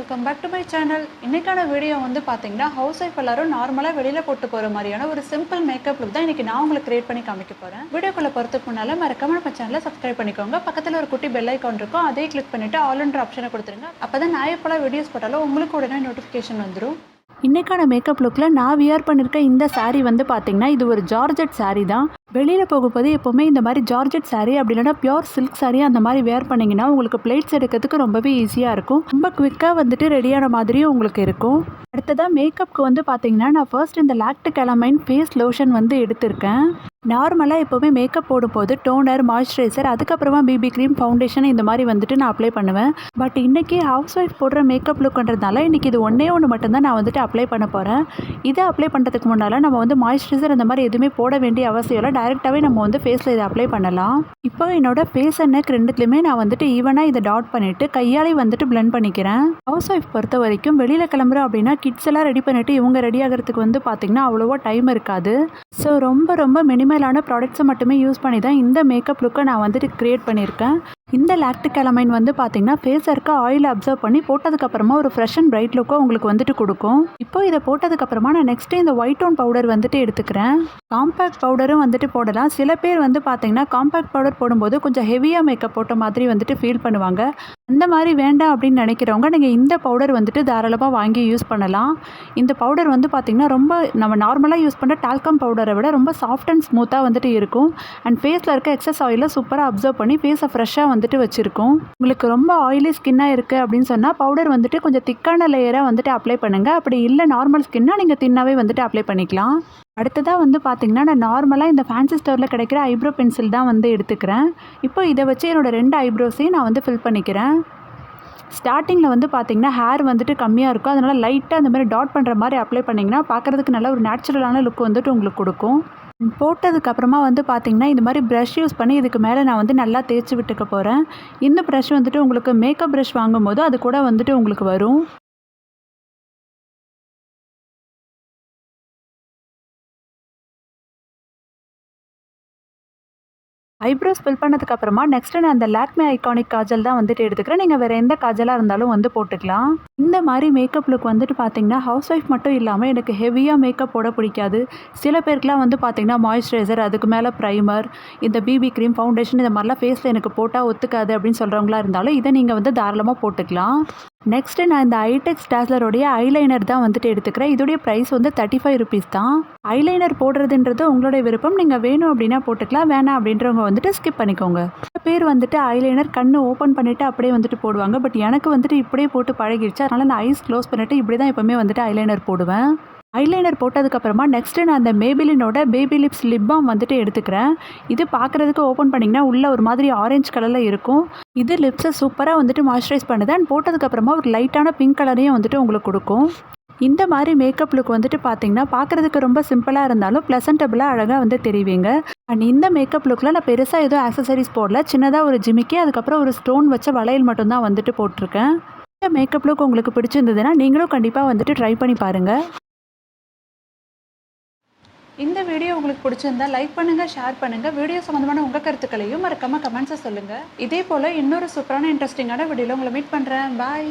Welcome back to my channel. இன்னைக்கான video வந்து பார்த்தீங்கன்னா ஹவுஸ் ஒய்ஃப் எல்லாரும் நார்மலாக வெளியில் போட்டு போகிற மாதிரியான ஒரு சிம்பிள் மேக்கப் லுக் தான் இன்றைக்கி நான் உங்களுக்கு கிரியேட் பண்ணி காமிக்க போகிறேன். வீடியோக்குள்ளே போகிறதுக்கு முன்னால் மறக்காம நம்ம சேனலை சப்ஸ்கிரைப் பண்ணிக்கோங்க. பக்கத்தில் ஒரு குட்டி பெல் ஐக்கான் இருக்கும், அதே கிளிக் பண்ணிவிட்டு ஆல்ன்ற ஆப்ஷனை கொடுத்துருங்க. அப்போ தான் நான் எப்போலாம் வீடியோஸ் போட்டாலும் உங்களுக்கு உடனே நோட்டிஃபிகேஷன் வந்துடும். இன்றைக்கான மேக்கப் லுக்கில் நான் வியர் பண்ணியிருக்க இந்த சாரீ வந்து பார்த்திங்கன்னா இது ஒரு ஜார்ஜெட் சாரீ தான். வெளியில் போகும்போது எப்போவுமே இந்த மாதிரி ஜார்ஜெட் சாரீ அப்படி இல்லைனா பியூர் சில்க் சாரீ அந்த மாதிரி வேர் பண்ணிங்கன்னா உங்களுக்கு பிளேட்ஸ் எடுக்கிறதுக்கு ரொம்பவே ஈஸியாக இருக்கும். ரொம்ப குவிக்காக வந்துட்டு ரெடியான மாதிரியும் உங்களுக்கு இருக்கும். அடுத்ததாக மேக்கப்புக்கு வந்து பார்த்தீங்கன்னா நான் ஃபர்ஸ்ட் இந்த லாக்டிக் எலமைன் ஃபேஸ் லோஷன் வந்து எடுத்திருக்கேன். நார்மலாக எப்போவுமே மேக்கப் போடும்போது டோனர், மாய்ஸ்சரைசர், அதுக்கப்புறமா பிபி க்ரீம், ஃபவுண்டேஷன் இந்த மாதிரி வந்துட்டு நான் அப்ளை பண்ணுவேன். பட் இன்றைக்கி ஹவுஸ் ஒய்ஃப் போடுற மேக்கப் லுக்ன்றதுனால இன்றைக்கி இது ஒன்றே மட்டும்தான் நான் வந்துட்டு அப்ளை பண்ண போகிறேன். இதை அப்ளை பண்ணுறதுக்கு முன்னால் நம்ம வந்து மாய்ஸ்சரைசர் அந்த மாதிரி எதுவுமே போட வேண்டிய அவசியம் இல்லை. டைரெக்டாகவே நம்ம வந்து ஃபேஸில் இதை அப்ளை பண்ணலாம். இப்போ என்னோட ஃபேஸ் அண்ட் நெக் ரெண்டுத்துலையுமே நான் வந்துட்டு ஈவனாக இதை டாட் பண்ணிவிட்டு கையாலே வந்துட்டு பிளெண்ட் பண்ணிக்கிறேன். ஹவுஸ் ஒய்ஃப் பொறுத்த வரைக்கும் வெளியில் கிளம்புறோம் அப்படின்னா கிட்ஸ் எல்லாம் ரெடி பண்ணிவிட்டு இவங்க ரெடி ஆகிறதுக்கு வந்து பார்த்திங்கன்னா அவ்வளோவா டைம் இருக்காது. ஸோ ரொம்ப மினிமலான ப்ராடக்ட்ஸை மட்டுமே யூஸ் பண்ணி தான் இந்த மேக்கப் லுக்கை நான் வந்துட்டு க்ரியேட் பண்ணியிருக்கேன். இந்த லாக்டிக் எலமைன் வந்து பார்த்திங்கன்னா ஃபேஸில் இருக்க ஆயில் அப்சர்வ் பண்ணி போட்டதுக்கப்புறமா ஒரு ஃப்ரெஷ் அண்ட் பிரைட் லுக்கை உங்களுக்கு வந்துட்டு கொடுக்கும். இப்போ இதை போட்டதுக்கப்புறமா நான் நெக்ஸ்ட்டு இந்த ஒயிட் டோன் பவுடர் வந்துட்டு எடுத்துக்கிறேன். காம்பேக்ட் பவுடரும் வந்துட்டு போடலாம். சில பேர் வந்து பார்த்திங்கன்னா காம்பேக்ட் பவுடர் போடும்போது கொஞ்சம் ஹெவியாக மேக்கப் போட்ட மாதிரி வந்துட்டு ஃபீல் பண்ணுவாங்க. அந்த மாதிரி வேண்டாம் அப்படின்னு நினைக்கிறவங்க நீங்கள் இந்த பவுடர் வந்துட்டு தாராளமாக வாங்கி யூஸ் பண்ணலாம். இந்த பவுடர் வந்து பார்த்திங்கன்னா ரொம்ப நம்ம நார்மலாக யூஸ் பண்ணுற டால்கம் பவுடரை விட ரொம்ப சாஃப்ட் அண்ட் ஸ்மூத்தாக வந்துட்டு இருக்கும். அண்ட் ஃபேஸில் இருக்க எக்ஸஸ் ஆயிலை சூப்பராக அப்சர்வ் பண்ணி ஃபேஸை ஃப்ரெஷ்ஷாக வந்துட்டு வச்சுருக்கோம். உங்களுக்கு ரொம்ப ஆயிலி ஸ்கின்னாக இருக்குது அப்படின்னு சொன்னால் பவுடர் வந்துட்டு கொஞ்சம் திக்கான லேயராக வந்துட்டு அப்ளை பண்ணுங்கள். அப்படி இல்லை நார்மல் ஸ்கின்னா நீங்கள் தின்னாவே வந்துட்டு அப்ளை பண்ணிக்கலாம். அடுத்ததாக வந்து பார்த்திங்கன்னா நான் நார்மலாக இந்த ஃபேன்சி ஸ்டோரில் கிடைக்கிற ஐப்ரோ பென்சில் தான் வந்து எடுத்துக்கிறேன். இப்போ இதை வச்சு என்னோடய 2 ஐப்ரோஸையும் நான் வந்து ஃபில் பண்ணிக்கிறேன். ஸ்டார்டிங்கில் வந்து பார்த்திங்கன்னா ஹேர் வந்துட்டு கம்மியாக இருக்கும். அதனால் லைட்டாக அந்த மாதிரி டாட் பண்ணுற மாதிரி அப்ளை பண்ணிங்கன்னா பார்க்குறதுக்கு நல்ல ஒரு நேச்சுரலான லுக் வந்துட்டு உங்களுக்கு கொடுக்கும். போட்டதுக்கப்புறமா வந்து பார்த்திங்கன்னா இந்த மாதிரி ப்ரஷ் யூஸ் பண்ணி இதுக்கு மேலே நான் வந்து நல்லா தேய்ச்சி விட்டுக்க போகிறேன். இந்த ப்ரஷ் வந்துட்டு உங்களுக்கு மேக்கப் ப்ரஷ் வாங்கும்போது அது கூட வந்துட்டு உங்களுக்கு வரும். ஐப்ரோஸ் ஃபில் பண்ணதுக்கப்புறமா நெக்ஸ்ட்டு நான் அந்த லாக்மே ஐகானிக் காஜல் தான் வந்துட்டு எடுத்துக்கிறேன். நீங்கள் வேறு எந்த காஜலாக இருந்தாலும் வந்து போட்டுக்கலாம். இந்த மாதிரி மேக்கப் லுக் வந்துட்டு பார்த்திங்கன்னா ஹவுஸ் ஒய்ஃப் மட்டும் இல்லாமல் எனக்கு ஹெவியாக மேக்கப் போட பிடிக்காது. சில பேருக்குலாம் வந்து பார்த்திங்கன்னா மாய்ஸ்சரைசர், அதுக்கு மேலே ப்ரைமர், இந்த பிபி க்ரீம், ஃபவுண்டேஷன் இந்த மாதிரிலாம் ஃபேஸில் எனக்கு போட்டால் ஒத்துக்காது அப்படின்னு சொல்கிறவங்களா இருந்தாலும் இதை நீங்கள் வந்து தாராளமாக போட்டுக்கலாம். நெக்ஸ்ட்டு நான் இந்த ஐடெக்ஸ் டாஸ்லரோடைய ஐலைனர் தான் வந்துட்டு எடுத்துக்கிறேன். இதோடைய ப்ரைஸ் வந்து 35 ருபீஸ் தான். ஐலைனர் போடுறதுன்றது உங்களுடைய விருப்பம். நீங்கள் வேணும் அப்படின்னா போட்டுக்கலாம், வேணாம் அப்படின்றவங்க வந்துட்டு ஸ்கிப் பண்ணிக்கோங்க. சில பேர் வந்துட்டு ஐலைனர் கண்ணு ஓப்பன் பண்ணிவிட்டு அப்படியே வந்துட்டு போடுவாங்க. பட் எனக்கு வந்துட்டு இப்படியே போட்டு பழகிடுச்சு. அதனால் நான் ஐஸ் க்ளோஸ் பண்ணிவிட்டு இப்படி தான் எப்போவுமே வந்துட்டு ஐலைனர் போடுவேன். ஐலைனர் போட்டதுக்கப்புறமா நெக்ஸ்ட்டு நான் அந்த மேபிலினோட பேபி லிப்ஸ் லிப் பாம் வந்துட்டு எடுத்துக்கிறேன். இது பார்க்குறதுக்கு ஓப்பன் பண்ணிங்கன்னா உள்ளே ஒரு மாதிரி ஆரஞ்சு கலரில் இருக்கும். இது லிப்ஸை சூப்பராக வந்துட்டு மாய்ஸ்சரைஸ் பண்ணுது. அண்ட் போட்டதுக்கப்புறமா ஒரு லைட்டான பிங்க் கலரையும் வந்துட்டு உங்களுக்கு கொடுக்கும். இந்த மாதிரி மேக்கப் லுக் வந்துட்டு பார்த்திங்கன்னா பார்க்குறதுக்கு ரொம்ப சிம்பிளாக இருந்தாலும் ப்ளசன்டபுளாக அழகாக வந்து தெரிவிங்க. அண்ட் இந்த மேக்கப் லுக்கில் நான் பெருசாக எதுவும் ஆக்சசரிஸ் போடல. சின்னதாக ஒரு ஜிமிக்கி, அதுக்கப்புறம் ஒரு ஸ்டோன் வச்ச வளையல் மட்டும்தான் வந்துட்டு போட்டிருக்கேன். இந்த மேக்கப் லுக் உங்களுக்கு பிடிச்சிருந்ததுன்னா நீங்களும் கண்டிப்பாக வந்துட்டு ட்ரை பண்ணி பாருங்கள். இந்த வீடியோ உங்களுக்கு பிடிச்சிருந்தா லைக் பண்ணுங்கள், ஷேர் பண்ணுங்கள். வீடியோ சம்மந்தமான உங்கள் கருத்துக்களையும் மறக்காமல் கமெண்ட்ஸை சொல்லுங்கள். இதே போல் இன்னொரு சூப்பரான இன்ட்ரெஸ்டிங்கான வீடியோவில் உங்களை மீட் பண்ணுறேன். பாய்.